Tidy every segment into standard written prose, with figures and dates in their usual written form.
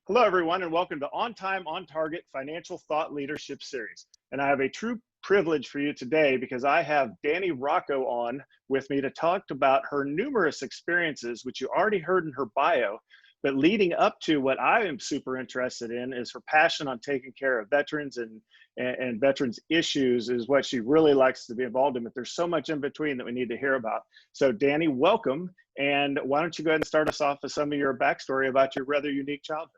Hello, everyone, and welcome to On Time, On Target Financial Thought Leadership Series. And I have a true privilege for you today because I have Rocco on with me to talk about her numerous experiences, which you already heard in her bio. But leading up to what I am super interested in is her passion on taking care of veterans and veterans issues is what she really likes to be involved in. But there's so much in between that we need to hear about. So Danny, welcome. And why don't you go ahead and start us off with some of your backstory about your rather unique childhood?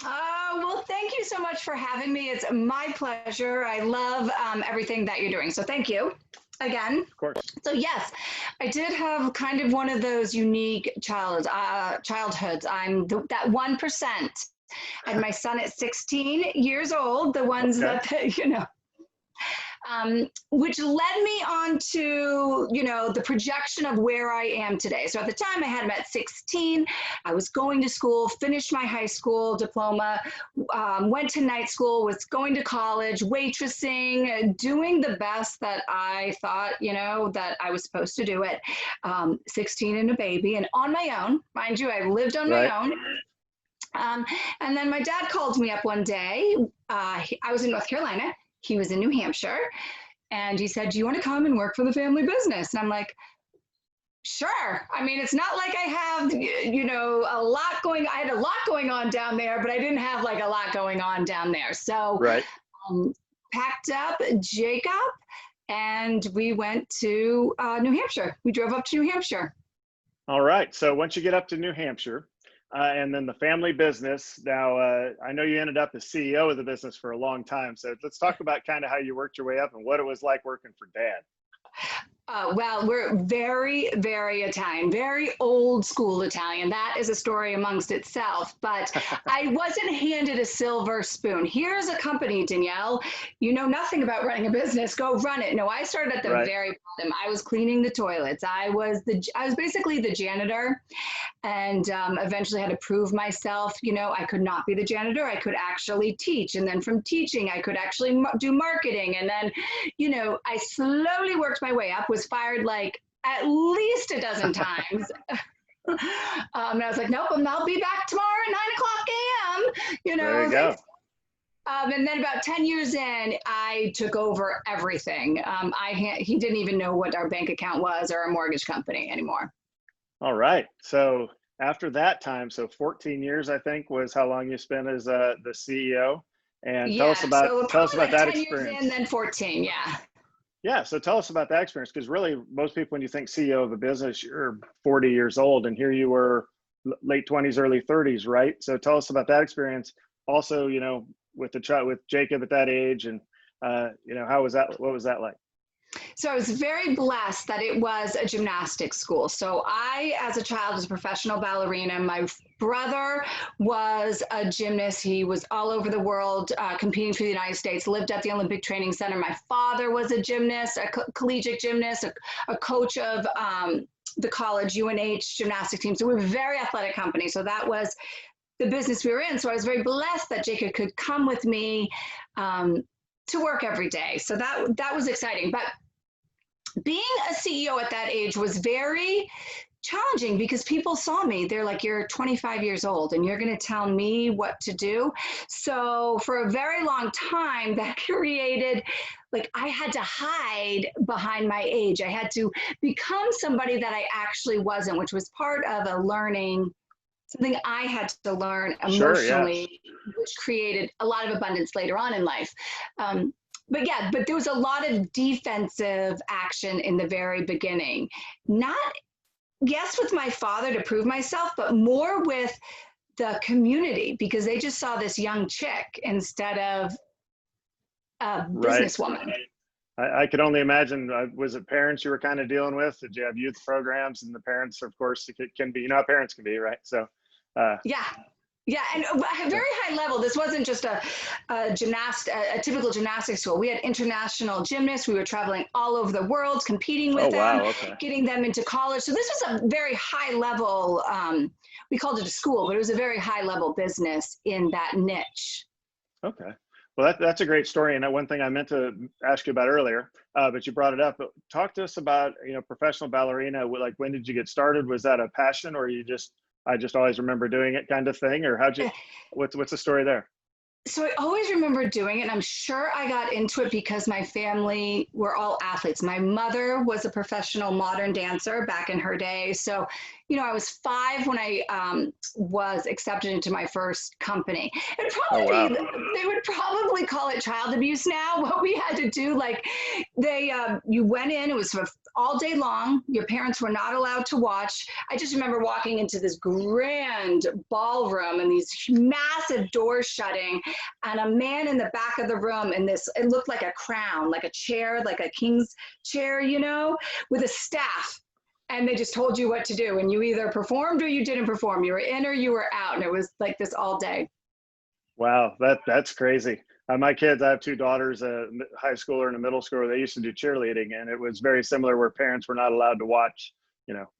Well, thank you so much for having me. It's my pleasure. I love everything that you're doing. So thank you again. Of course. So yes, I did have kind of one of those unique childhoods. I'm that 1%. I had my son at 16 years old, the ones Okay. that, which led me on to, the projection of where I am today. So at the time I had him at 16, I was going to school, finished my high school diploma, went to night school, was going to college, waitressing, doing the best that I thought, that I was supposed to do it. 16 and a baby and on my own, mind you, I lived on my own. And then my dad called me up one day. I was in North Carolina. He was in New Hampshire, and he said, do you want to come and work for the family business? And I'm like, sure. I mean, it's not like I have, a lot I had a lot going on down there, but I didn't have like a lot going on down there. So packed up Jacob and we went to New Hampshire. We drove up to New Hampshire. All right. So once you get up to New Hampshire, and then the family business. Now, I know you ended up as CEO of the business for a long time. So let's talk about kind of how you worked your way up and what it was like working for Dad. Well, we're very, very Italian, very old school Italian. That is a story amongst itself, but I wasn't handed a silver spoon. Here's a company, Danielle. You know nothing about running a business. Go run it. No, I started at the very bottom. I was cleaning the toilets. I was basically the janitor, and eventually had to prove myself. I could not be the janitor. I could actually teach, and then from teaching, I could actually do marketing, and then, I slowly worked my way up. Was fired like at least a dozen times. And I was like, nope, I'll be back tomorrow at 9:00 a.m. There you go. And then about 10 years in, I took over everything. He didn't even know what our bank account was or our mortgage company anymore. All right. So after that time, so 14 years, I think, was how long you spent as the CEO. And tell us about that 10 experience. Years in, then 14, yeah. Yeah, so tell us about that experience, because really most people, when you think CEO of a business, you're 40 years old, and here you were late 20s, early 30s, right? So tell us about that experience. Also, with Jacob at that age, and how was that? What was that like? So I was very blessed that it was a gymnastics school. So I, as a child, was a professional ballerina. My brother was a gymnast. He was all over the world competing for the United States, lived at the Olympic Training Center. My father was a gymnast, a collegiate gymnast, a coach of the college UNH gymnastics team. So we were a very athletic company. So that was the business we were in. So I was very blessed that Jacob could come with me to work every day. So that was exciting. But being a CEO at that age was very challenging because people saw me. They're like, you're 25 years old and you're going to tell me what to do. So for a very long time, that created, I had to hide behind my age. I had to become somebody that I actually wasn't, which was part of a learning, something I had to learn emotionally, which created a lot of abundance later on in life. But there was a lot of defensive action in the very beginning. Yes, with my father to prove myself, but more with the community because they just saw this young chick instead of a businesswoman. I could only imagine, was it parents you were kind of dealing with? Did you have youth programs? And the parents, of course, can be, how parents can be, right? So, Yeah, and at a very high level, this wasn't just a typical gymnastics school. We had international gymnasts. We were traveling all over the world, competing with them, getting them into college. So this was a very high level, we called it a school, but it was a very high level business in that niche. Okay. Well, that's a great story. And one thing I meant to ask you about earlier, but you brought it up. But talk to us about, professional ballerina. Like, when did you get started? Was that a passion, or you just I just always remember doing it kind of thing, or what's the story there? So I always remember doing it, and I'm sure I got into it because my family were all athletes. My mother was a professional modern dancer back in her day. So, I was 5 when I was accepted into my first company. Oh, wow. They would probably call it child abuse now. What we had to do, like, you went in, it was all day long. Your parents were not allowed to watch. I just remember walking into this grand ballroom and these massive doors shutting, and a man in the back of the room in this, it looked like a crown, like a chair, like a king's chair, with a staff. And they just told you what to do. And you either performed or you didn't perform. You were in or you were out. And it was like this all day. Wow, that's crazy. My kids, I have 2 daughters, a high schooler and a middle schooler. They used to do cheerleading, and it was very similar where parents were not allowed to watch.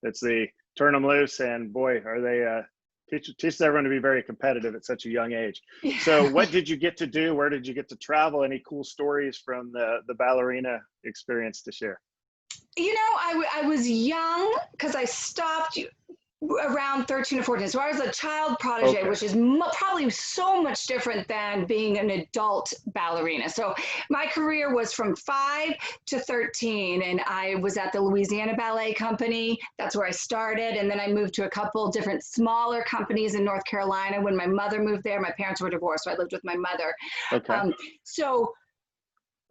It's the turn them loose, and boy, are they teaches everyone to be very competitive at such a young age. Yeah. So what did you get to do? Where did you get to travel? Any cool stories from the ballerina experience to share? I was young because I stopped around 13 or 14. So I was a child protege, Okay. which is probably so much different than being an adult ballerina. So my career was from 5 to 13, and I was at the Louisiana Ballet Company. That's where I started. And then I moved to a couple different smaller companies in North Carolina. When my mother moved there, my parents were divorced, so I lived with my mother. Okay. So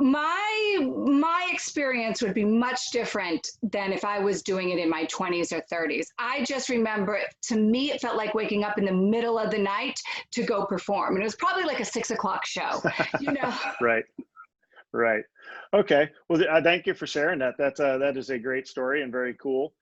my experience would be much different than if I was doing it in my 20s or 30s. I just remember, to me, it felt like waking up in the middle of the night to go perform. And it was probably like a 6 o'clock show, Right. Okay. Well, thank you for sharing that. That is a great story and very cool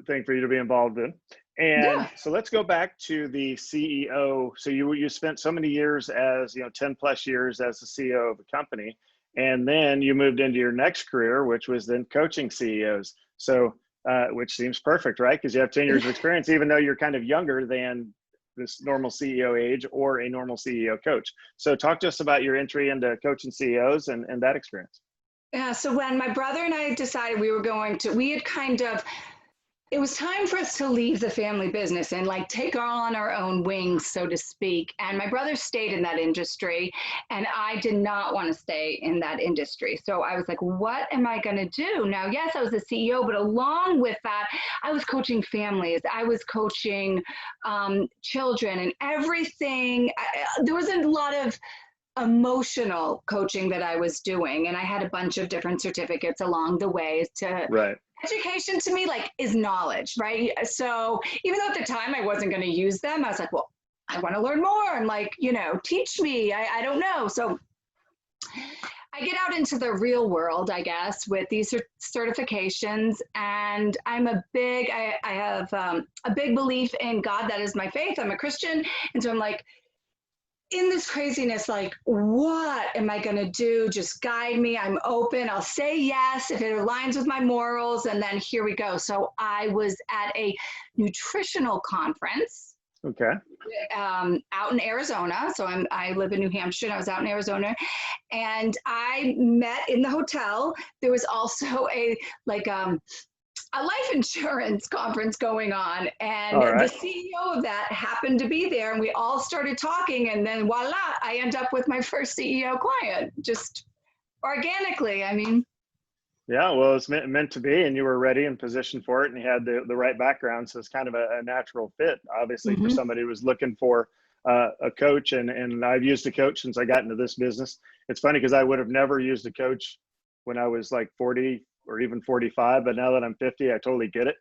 thing for you to be involved in. And Yeah. so let's go back to the CEO. So you spent so many years as 10 plus years as the CEO of a company, and then you moved into your next career, which was then coaching CEOs. So which seems perfect, right? Because you have 10 years of experience, even though you're kind of younger than this normal CEO age or a normal CEO coach. So talk to us about your entry into coaching CEOs and that experience. Yeah. So when my brother and I decided it was time for us to leave the family business and like take on our own wings, so to speak. And my brother stayed in that industry, and I did not want to stay in that industry. So I was like, what am I going to do? Now, yes, I was the CEO, but along with that, I was coaching families. I was coaching children and everything. There was a lot of emotional coaching that I was doing, and I had a bunch of different certificates along the way. Right. Education to me is knowledge, right? So even though at the time I wasn't going to use them, I was like, well, I want to learn more, and teach me. I don't know. So I get out into the real world, I guess, with these certifications, and I have a big belief in God. That is my faith. I'm a Christian, and so I'm like, in this craziness, like, what am I going to do? Just guide me. I'm open. I'll say yes if it aligns with my morals. And then here we go. So I was at a nutritional conference. Okay. Out in Arizona. So I live in New Hampshire, and I was out in Arizona, and I met in the hotel. There was also a life insurance conference going on, and the CEO of that happened to be there, and we all started talking, and then voila, I end up with my first CEO client, just organically. Yeah, well, it's meant to be, and you were ready and positioned for it, and you had the right background, so it's kind of a natural fit, obviously, for somebody who was looking for a coach, and I've used a coach since I got into this business. It's funny because I would have never used a coach when I was like 40 or even 45, but now that I'm 50, I totally get it.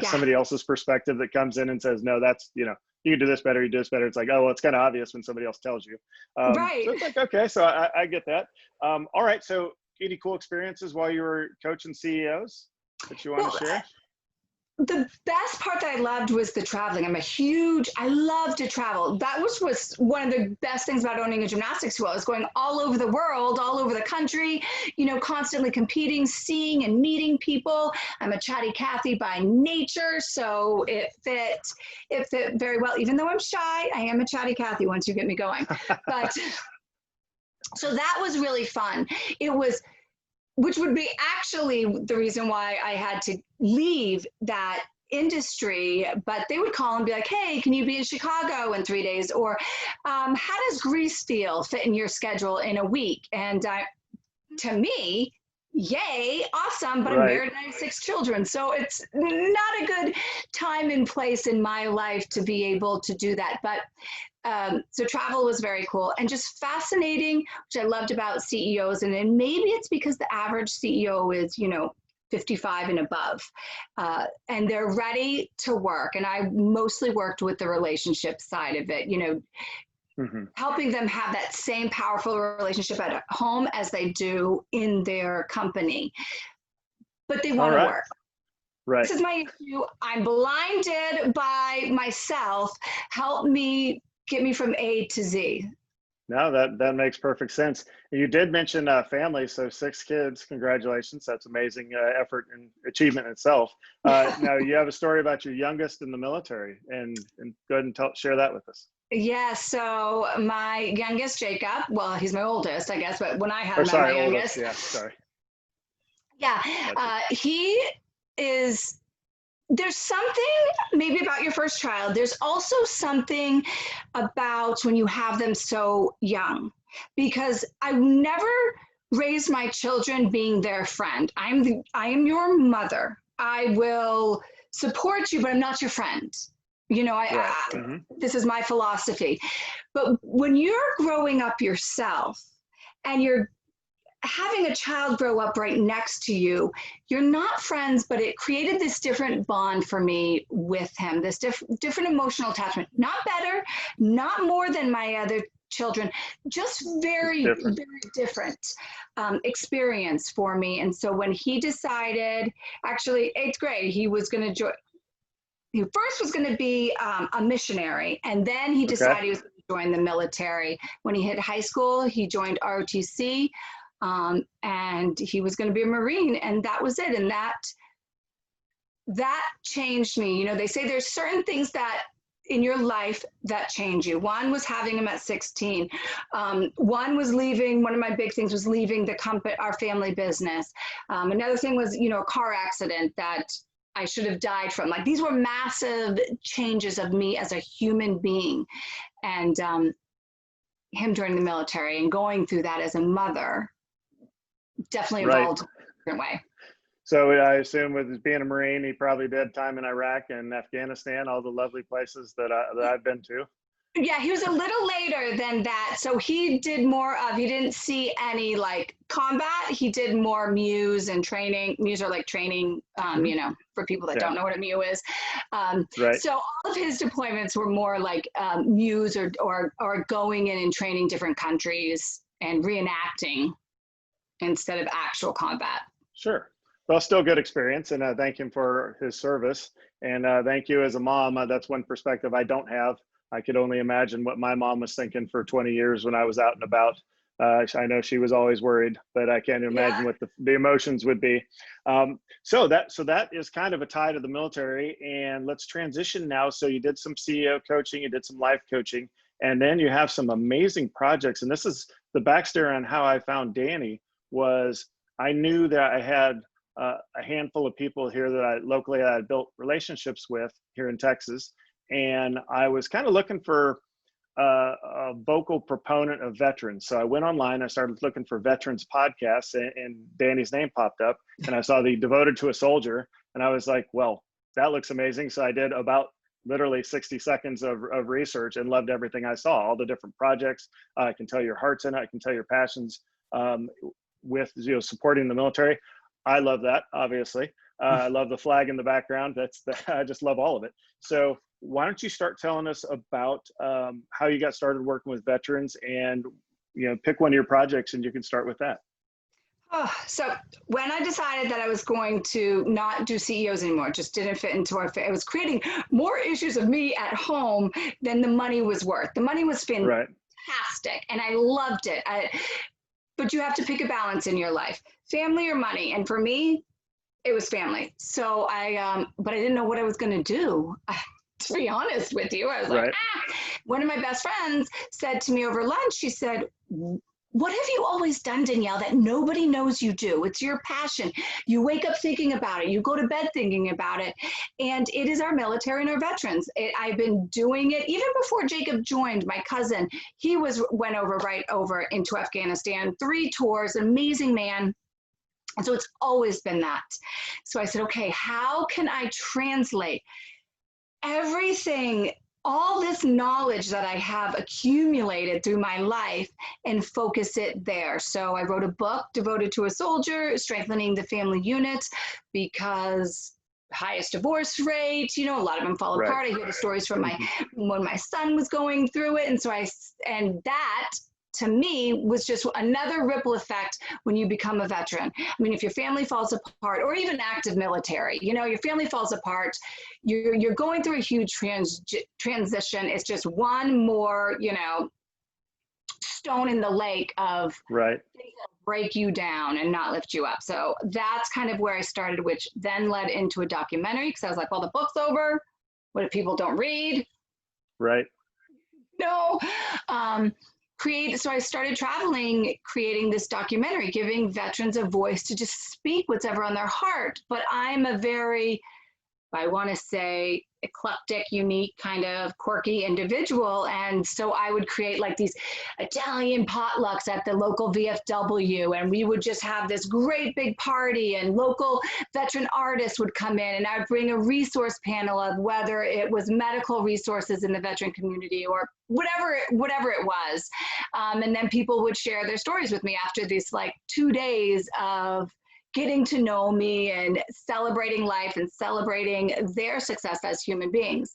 Somebody else's perspective that comes in and says, no, that's, you can do this better, you do this better. It's like, oh, well, it's kind of obvious when somebody else tells you. Right. So it's like, okay, so I get that. All right, so any cool experiences while you were coaching CEOs that you want to share? The best part that I loved was the traveling. I love to travel. That was one of the best things about owning a gymnastics school. I was going all over the world, all over the country, constantly competing, seeing and meeting people. I'm a chatty Cathy by nature, so it fit very well. Even though I'm shy, I am a chatty Cathy once you get me going. But so that was really fun. Which would be actually the reason why I had to leave that industry, but they would call and be like, hey, can you be in Chicago in 3 days? Or how does Greece fit in your schedule in a week? And to me, yay, awesome, but I'm Right. married and I have 6 children. So it's not a good time and place in my life to be able to do that. But so travel was very cool and just fascinating, which I loved about CEOs. And then maybe it's because the average CEO is, 55 and above, and they're ready to work. And I mostly worked with the relationship side of it, helping them have that same powerful relationship at home as they do in their company. But they want to work. Right. This is my issue. I'm blinded by myself. Help me, get me from A to Z. No, that makes perfect sense. You did mention family, so 6 kids. Congratulations, that's amazing effort and achievement in itself. Now you have a story about your youngest in the military, and go ahead and share that with us. Yeah, so my youngest, Jacob, well, he's my oldest, I guess, but when I had him, my youngest. Yeah, sorry. Yeah, he is. There's something maybe about your first child. There's also something about when you have them so young, because I never raised my children being their friend. I am your mother. I will support you, but I'm not your friend. This is my philosophy. But when you're growing up yourself and you're having a child grow up right next to you, you're not friends, but it created this different bond for me with him, this different emotional attachment. Not better, not more than my other children, just very different experience for me. And so when he decided, actually 8th grade, he was going to join. He first was going to be a missionary, and then he decided he was going to join the military. When he hit high school, he joined ROTC. And he was going to be a Marine, and that was it. And that changed me. They say there's certain things that in your life that change you. One was having him at 16. One was leaving. One of my big things was leaving the company, our family business. Another thing was, a car accident that I should have died from. Like, these were massive changes of me as a human being. And him joining the military and going through that as a mother definitely evolved in a different way. So I assume with being a Marine, he probably did time in Iraq and Afghanistan, all the lovely places that I've been to. Yeah, he was a little later than that. So he did more of, he didn't see any like combat. He did more MEWs and training. MEWs are like training, for people that don't know what a MEW is. So all of his deployments were more like MEWs or going in and training different countries and reenacting instead of actual combat. Sure. Well, still good experience, and thank him for his service. And thank you as a mom. That's one perspective I don't have. I could only imagine what my mom was thinking for 20 years when I was out and about. I know she was always worried, but I can't imagine what the emotions would be. So that is kind of a tie to the military. And let's transition now. So you did some CEO coaching, you did some life coaching, and then you have some amazing projects. And this is the backstory on how I found Danny. Was I knew that I had a handful of people here that I locally had built relationships with here in Texas. And I was kind of looking for a vocal proponent of veterans. So I went online, I started looking for veterans podcasts, and Danny's name popped up, and I saw the Devoted to a Soldier, and I was like, well, that looks amazing. So I did about literally 60 seconds of research and loved everything I saw, all the different projects. I can tell your heart's in it. I can tell your passions with supporting the military. I love that, obviously. I love the flag in the background. I just love all of it. So why don't you start telling us about how you got started working with veterans, and pick one of your projects, and you can start with that. So when I decided that I was going to not do CEOs anymore, it just didn't fit into it was creating more issues of me at home than the money was worth. The money was fantastic, and I loved it. But you have to pick a balance in your life, family or money. And for me, it was family. So but I didn't know what I was going to do. To be honest with you, I was like, One of my best friends said to me over lunch, she said, what have you always done, Danielle, that nobody knows you do? It's your passion. You wake up thinking about it. You go to bed thinking about it. And it is our military and our veterans. I've been doing it even before Jacob joined, my cousin. He went right over into Afghanistan, 3 tours, amazing man. And so it's always been that. So I said, okay, how can I translate everything, all this knowledge that I have accumulated through my life and focus it there? So I wrote a book devoted to a soldier, strengthening the family unit, because highest divorce rate, a lot of them fall apart. I hear the stories from when my son was going through it. And so that to me was just another ripple effect when you become a veteran. I mean, if your family falls apart, or even active military, your family falls apart, you're going through a huge transition. It's just one more, stone in the lake of things that break you down and not lift you up. So that's kind of where I started, which then led into a documentary, because I was like, well, the book's over. What if people don't read? Right. No. So I started traveling, creating this documentary, giving veterans a voice to just speak what's ever on their heart. But I'm a very, I want to say, eclectic, unique, kind of quirky individual. And so I would create like these Italian potlucks at the local VFW, and we would just have this great big party, and local veteran artists would come in, and I'd bring a resource panel of whether it was medical resources in the veteran community or whatever it was. And then people would share their stories with me after these like 2 days of getting to know me and celebrating life and celebrating their success as human beings.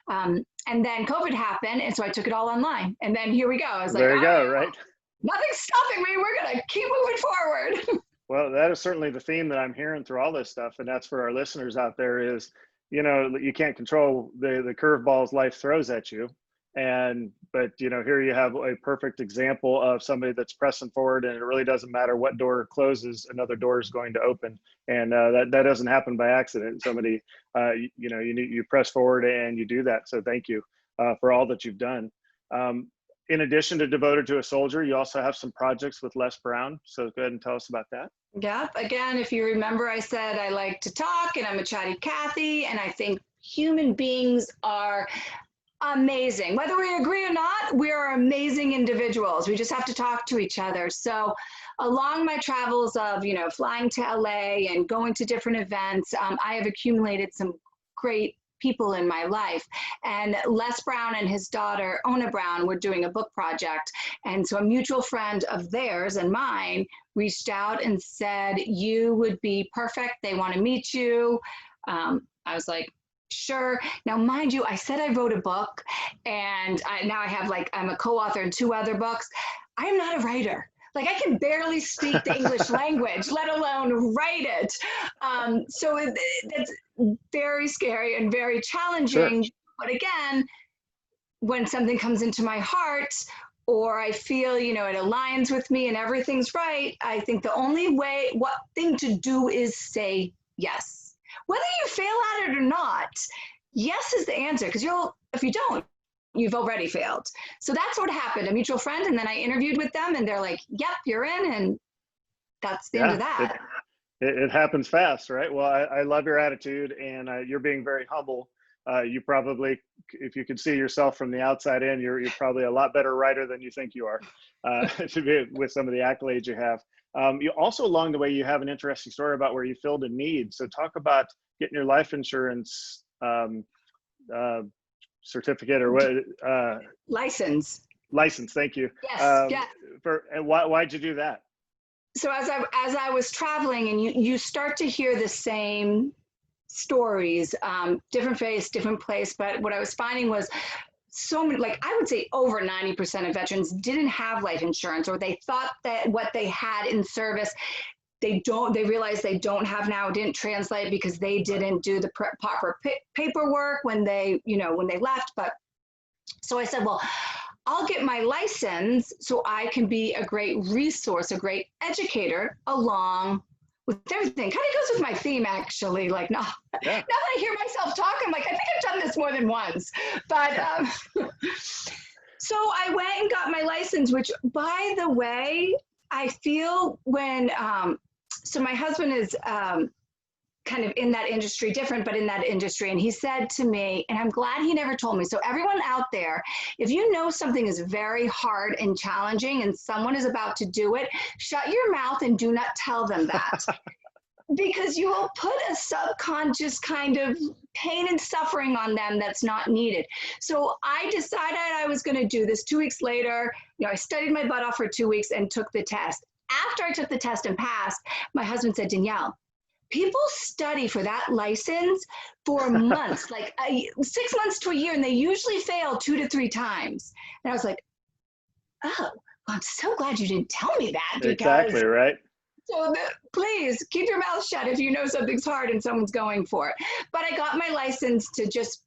And then COVID happened, and so I took it all online. And then here we go. I was like, there you go, right? Nothing's stopping me. We're going to keep moving forward. Well, that is certainly the theme that I'm hearing through all this stuff. And that's for our listeners out there is, you can't control the curveballs life throws at you. But here you have a perfect example of somebody that's pressing forward, and it really doesn't matter what door closes, another door is going to open. And that doesn't happen by accident. Somebody, you press forward and you do that. So thank you for all that you've done. In addition to Devoted to a Soldier, you also have some projects with Les Brown. So go ahead and tell us about that. Yep. Again, if you remember, I said I like to talk, and I'm a chatty Cathy, and I think human beings are amazing. Whether we agree or not, we are amazing individuals. We just have to talk to each other. So along my travels of, flying to LA and going to different events, I have accumulated some great people in my life. And Les Brown and his daughter, Ona Brown, were doing a book project. And so a mutual friend of theirs and mine reached out and said, you would be perfect. They want to meet you. I was like, sure. Now, mind you, I said I wrote a book, and now I have I'm a co-author in 2 other books. I am not a writer. Like, I can barely speak the English language, let alone write it. So it's very scary and very challenging. Sure. But again, when something comes into my heart, or I feel, it aligns with me and everything's right, I think the only thing to do is say yes. Whether you fail at it or not, yes is the answer, because if you don't, you've already failed. So that's what happened, a mutual friend, and then I interviewed with them, and they're like, yep, you're in, and that's the end of that. It happens fast, right? Well, I love your attitude, and you're being very humble. You probably, if you could see yourself from the outside in, you're probably a lot better writer than you think you are, to be with some of the accolades you have. You also, along the way, you have an interesting story about where you filled a need. So talk about getting your life insurance certificate, or what? License. Thank you. Yes. And why'd you do that? So as I was traveling, and you start to hear the same stories, different face, different place. But what I was finding was so many, I would say over 90% of veterans didn't have life insurance, or they thought that what they had in service, they realized they don't have now, didn't translate because they didn't do the proper paperwork when they left. But so I said, well, I'll get my license so I can be a great resource, a great educator along with everything. Kind of goes with my theme, actually. Now that I hear myself talk, I'm like, I think I've done this more than once. But So I went and got my license, which, by the way, I feel when, so my husband is kind of in that industry, different, but in that industry. And he said to me, and I'm glad he never told me. So everyone out there, if you know something is very hard and challenging and someone is about to do it, shut your mouth and do not tell them that. Because you will put a subconscious kind of pain and suffering on them that's not needed. So I decided I was going to do this. 2 weeks later, I studied my butt off for 2 weeks and took the test. After I took the test and passed, my husband said, Danielle, people study for that license for months, like 6 months to a year, and they usually fail 2 to 3 times. And I was like, oh, well, I'm so glad you didn't tell me that. Because exactly, right. So please keep your mouth shut if you know something's hard and someone's going for it. But I got my license to just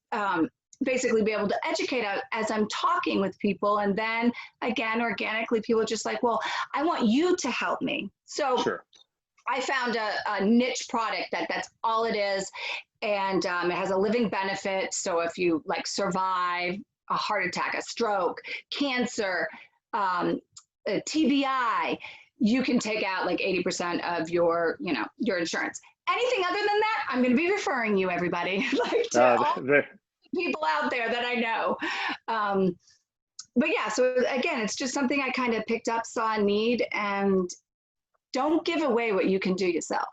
basically be able to educate as I'm talking with people. And then again, organically, people are just like, well, I want you to help me. So sure. I found a niche product that's all it is. And it has a living benefit. So if you like survive a heart attack, a stroke, cancer, a TBI, you can take out like 80% of your insurance. Anything other than that, I'm going to be referring you, everybody, like to all people out there that I know. But yeah, so again, it's just something I kind of picked up, saw a need, and don't give away what you can do yourself.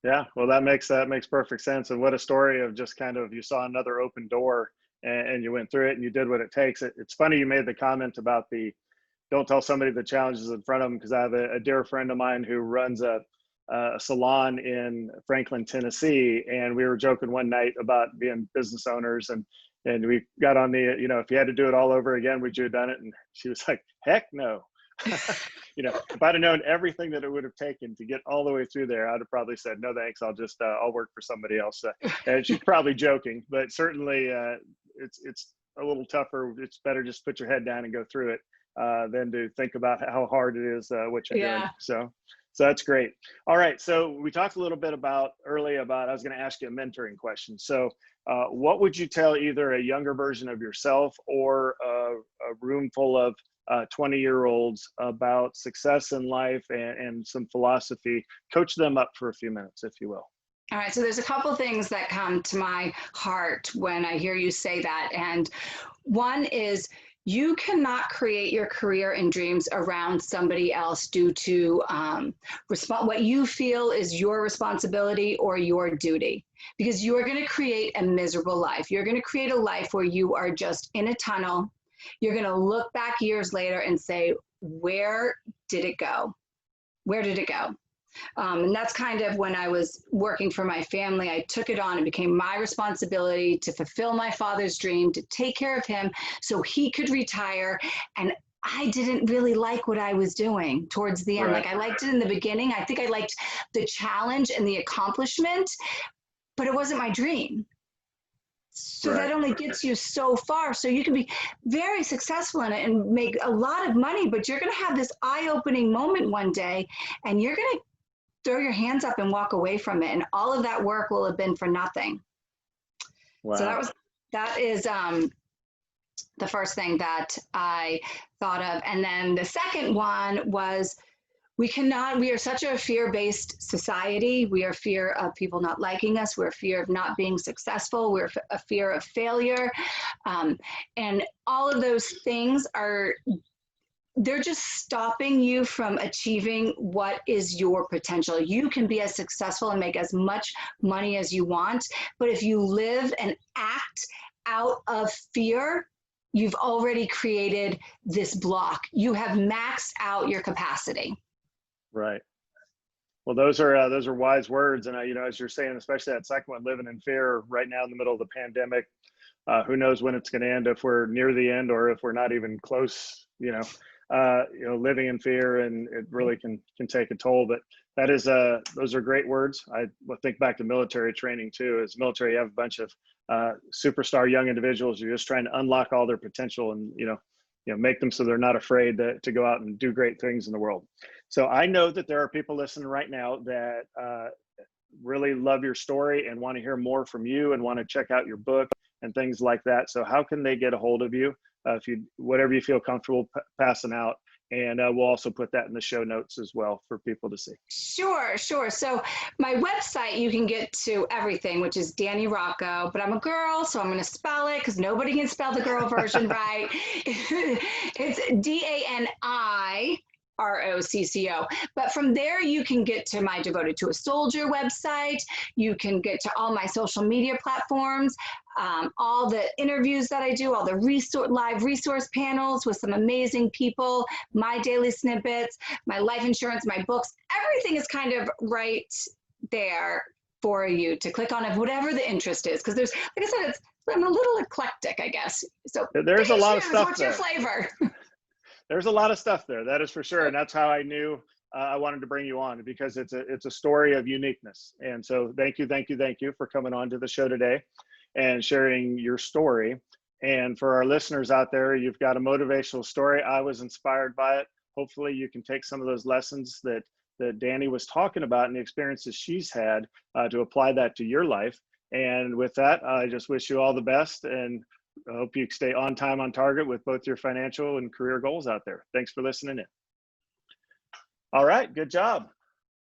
Yeah, well, that makes perfect sense. And what a story of just kind of, you saw another open door and you went through it and you did what it takes. It's funny you made the comment about don't tell somebody the challenges in front of them, because I have a dear friend of mine who runs a salon in Franklin, Tennessee, and we were joking one night about being business owners, and we got on the, if you had to do it all over again, would you have done it? And she was like, heck no. If I'd have known everything that it would have taken to get all the way through there, I'd have probably said, no, thanks. I'll just, I'll work for somebody else. And she's probably joking, but certainly it's a little tougher. It's better just put your head down and go through it than to think about how hard it is, what you're doing. So that's great. All right. So we talked a little bit earlier about, I was going to ask you a mentoring question. So what would you tell either a younger version of yourself or a room full of 20-year-olds about success in life and some philosophy? Coach them up for a few minutes, if you will. All right. So there's a couple things that come to my heart when I hear you say that. And one is, you cannot create your career and dreams around somebody else due to what you feel is your responsibility or your duty, because you're going to create a miserable life. You're going to create a life where you are just in a tunnel. You're going to look back years later and say, where did it go? Where did it go? And that's kind of when I was working for my family. I took it on. It became my responsibility to fulfill my father's dream, to take care of him so he could retire. And I didn't really like what I was doing towards the end. Right. Like, I liked it in the beginning. I think I liked the challenge and the accomplishment, but it wasn't my dream. So that only gets you so far. So you can be very successful in it and make a lot of money, but you're going to have this eye-opening moment one day, and you're going to throw your hands up and walk away from it. And all of that work will have been for nothing. Wow. So that is the first thing that I thought of. And then the second one was, we are such a fear-based society. We are fear of people not liking us. We're fear of not being successful. We're a fear of failure. And all of those things they're just stopping you from achieving what is your potential. You can be as successful and make as much money as you want, but if you live and act out of fear, you've already created this block. You have maxed out your capacity. Right. Well, those are wise words. And as you're saying, especially that second one, living in fear right now in the middle of the pandemic, who knows when it's going to end, if we're near the end or if we're not even close, living in fear, and it really can take a toll. But that is those are great words. I think back to military training too. As military, you have a bunch of superstar young individuals who are just trying to unlock all their potential and make them so they're not afraid to go out and do great things in the world. So I know that there are people listening right now that really love your story and want to hear more from you and want to check out your book. and things like that. So how can they get a hold of you? Whatever you feel comfortable passing out. And we'll also put that in the show notes as well for people to see. Sure, sure. So my website, you can get to everything, which is Danny Rocco, but I'm a girl, so I'm going to spell it because nobody can spell the girl version right. It's DANIROCCO. But from there, you can get to my Devoted to a Soldier website. You can get to all my social media platforms, all the interviews that I do, all the live resource panels with some amazing people, my daily snippets, my life insurance, my books. Everything is kind of right there for you to click on of whatever the interest is. Because there's, like I said, I'm a little eclectic, I guess. So there's a lot of stuff what's there. your flavor? There's a lot of stuff there, that is for sure. And that's how I knew I wanted to bring you on, because it's a story of uniqueness. And so thank you for coming on to the show today and sharing your story. And for our listeners out there, you've got a motivational story. I was inspired by it. Hopefully you can take some of those lessons that Danny was talking about and the experiences she's had to apply that to your life. And with that, I just wish you all the best, and I hope you stay on time, on target with both your financial and career goals out there. Thanks for listening in. All right, good job.